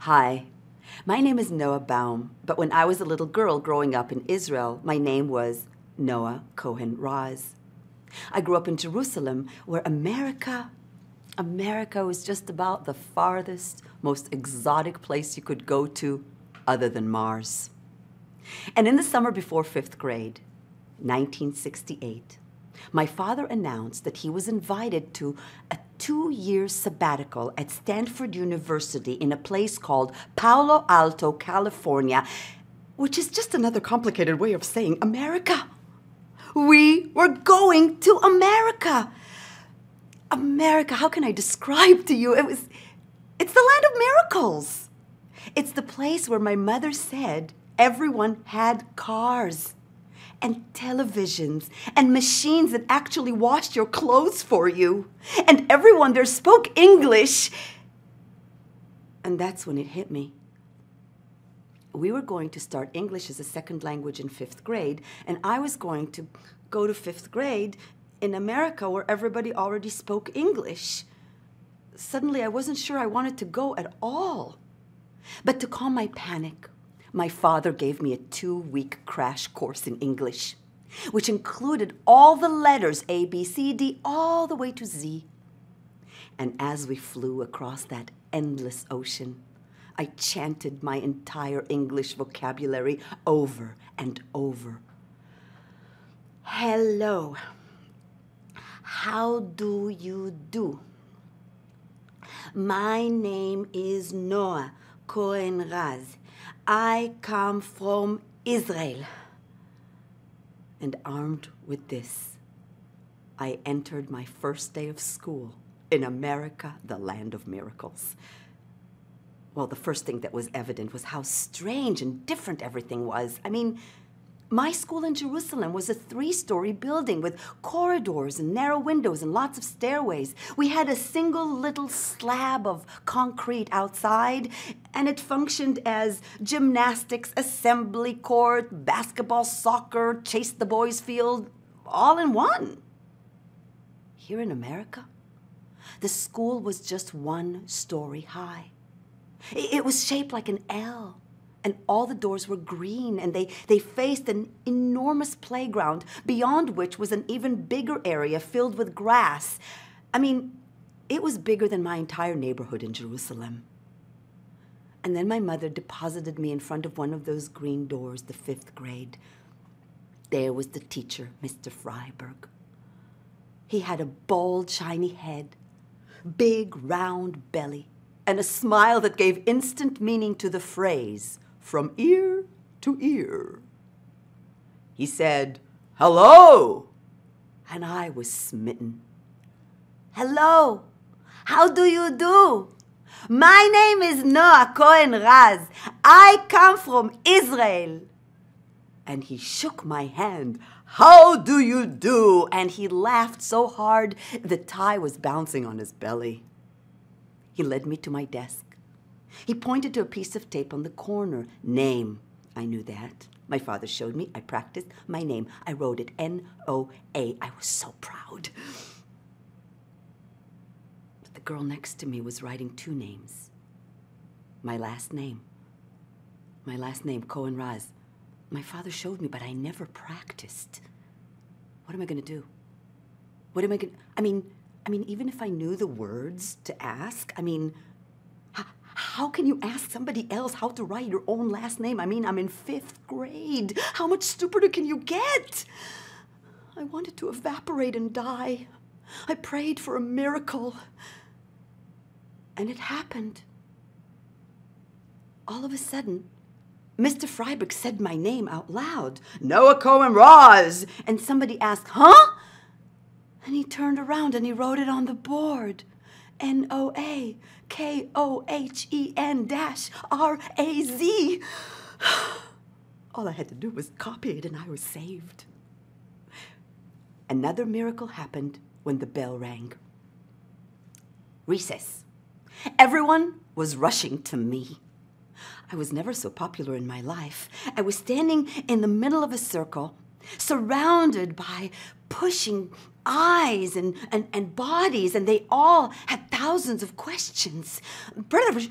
Hi, my name is Noa Baum, but when I was a little girl growing up in Israel, my name was Noah Cohen Raz. I grew up in Jerusalem, where America was just about the farthest, most exotic place you could go to other than Mars. And in the summer before 5th grade, 1968, my father announced that he was invited to a 2-year sabbatical at Stanford University in a place called Palo Alto, California, which is just another complicated way of saying America. We were going to America. America, how can I describe to you? It's the land of miracles. It's the place where my mother said everyone had cars and televisions and machines that actually washed your clothes for you. And everyone there spoke English. And that's when it hit me. We were going to start English as a second language in 5th grade, and I was going to go to 5th grade in America where everybody already spoke English. Suddenly, I wasn't sure I wanted to go at all. But to calm my panic, my father gave me a 2-week crash course in English, which included all the letters A, B, C, D, all the way to Z. And as we flew across that endless ocean, I chanted my entire English vocabulary over and over. Hello. How do you do? My name is Noa Cohen Raz. I come from Israel. And armed with this, I entered my first day of school in America, the land of miracles. Well, the first thing that was evident was how strange and different everything was. I mean, my school in Jerusalem was a 3-story building with corridors and narrow windows and lots of stairways. We had a single little slab of concrete outside, and it functioned as gymnastics, assembly court, basketball, soccer, chase the boys field, all in one. Here in America, the school was just 1 story high. It was shaped like an L. And all the doors were green, and they faced an enormous playground, beyond which was an even bigger area filled with grass. I mean, it was bigger than my entire neighborhood in Jerusalem. And then my mother deposited me in front of one of those green doors, the 5th grade. There was the teacher, Mr. Freiberg. He had a bald, shiny head, big, round belly, and a smile that gave instant meaning to the phrase, from ear to ear. He said, "Hello!" And I was smitten. "Hello! How do you do? My name is Noa Cohen Raz. I come from Israel." And he shook my hand. "How do you do?" And he laughed so hard the tie was bouncing on his belly. He led me to my desk. He pointed to a piece of tape on the corner. Name. I knew that. My father showed me. I practiced my name. I wrote it N-O-A. I was so proud. But the girl next to me was writing 2 names. My last name. My last name, Cohen Raz. My father showed me, but I never practiced. What am I going to do? What am I going to... I mean, even if I knew the words to ask, how can you ask somebody else how to write your own last name? I mean, I'm in 5th grade. How much stupider can you get? I wanted to evaporate and die. I prayed for a miracle. And it happened. All of a sudden, Mr. Freiberg said my name out loud. Noa Cohen Raz. And somebody asked, huh? And he turned around and he wrote it on the board. N-O-A-K-O-H-E-N-R-A-Z. All I had to do was copy it and I was saved. Another miracle happened when the bell rang. Recess. Everyone was rushing to me. I was never so popular in my life. I was standing in the middle of a circle, surrounded by pushing, eyes and bodies, and they all had thousands of questions. What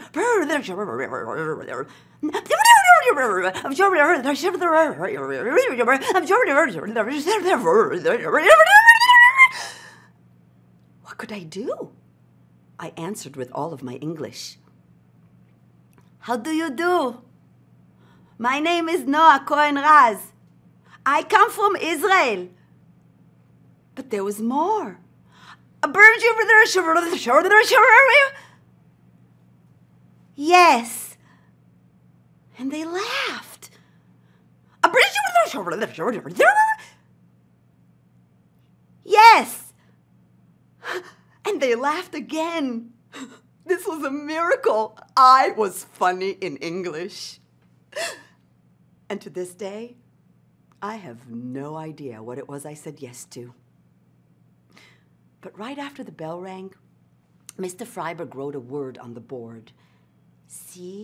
could I do? I answered with all of my English. How do you do? My name is Noa Raz. I come from Israel. But there was more. Yes. And they laughed. Yes. And they laughed again. This was a miracle. I was funny in English. And to this day, I have no idea what it was I said yes to. But right after the bell rang, Mr. Freiberg wrote a word on the board. C-H-O-R-U-S.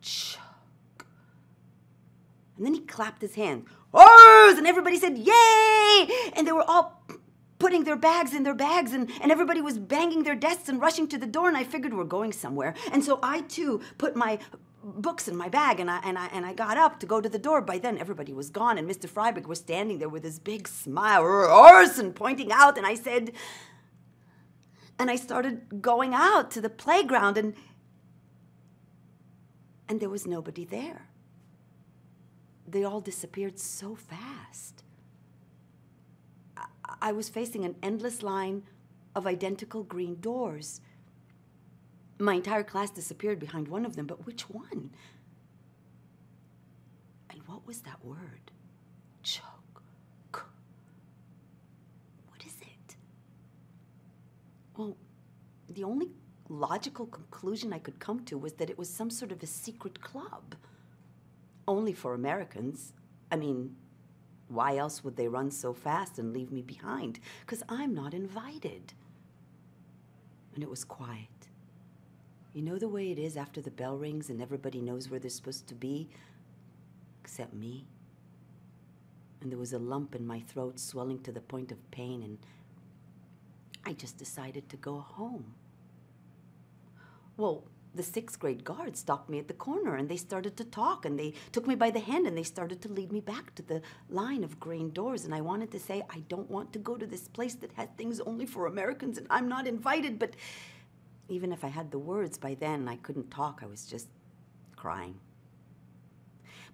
Choke. And then he clapped his hand. Oars! And everybody said, yay! And they were all putting their bags in their bags, and everybody was banging their desks and rushing to the door, and I figured we're going somewhere. And so I, too, put my books in my bag, and I got up to go to the door. By then, everybody was gone, and Mr. Freiberg was standing there with his big smile, and pointing out, and I said, and I started going out to the playground, and there was nobody there. They all disappeared so fast. I was facing an endless line of identical green doors. My entire class disappeared behind one of them, but which one? And what was that word? Choke. What is it? Well, the only logical conclusion I could come to was that it was some sort of a secret club. Only for Americans. I mean, why else would they run so fast and leave me behind? Because I'm not invited. And it was quiet. You know the way it is after the bell rings and everybody knows where they're supposed to be? Except me. And there was a lump in my throat swelling to the point of pain, and I just decided to go home. Well, the 6th grade guard stopped me at the corner, and they started to talk, and they took me by the hand, and they started to lead me back to the line of green doors. And I wanted to say, I don't want to go to this place that has things only for Americans, and I'm not invited. But even if I had the words by then, I couldn't talk. I was just crying.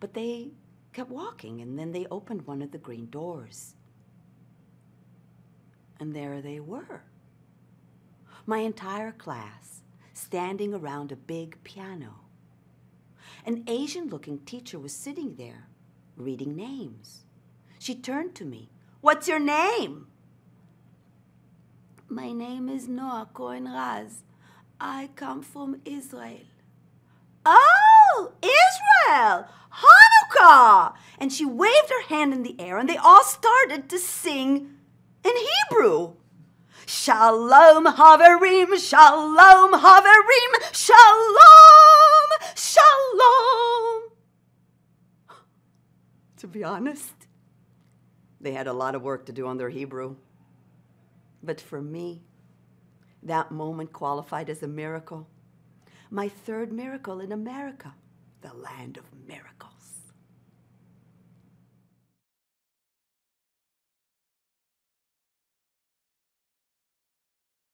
But they kept walking, and then they opened one of the green doors. And there they were. My entire class, standing around a big piano. An Asian-looking teacher was sitting there, reading names. She turned to me. What's your name? My name is Noa Raz. I come from Israel. Oh, Israel! Hanukkah! And she waved her hand in the air, and they all started to sing in Hebrew. Shalom Haverim, Shalom Haverim, Shalom, Shalom. To be honest, they had a lot of work to do on their Hebrew. But for me, that moment qualified as a miracle. My 3rd miracle in America, the land of miracles.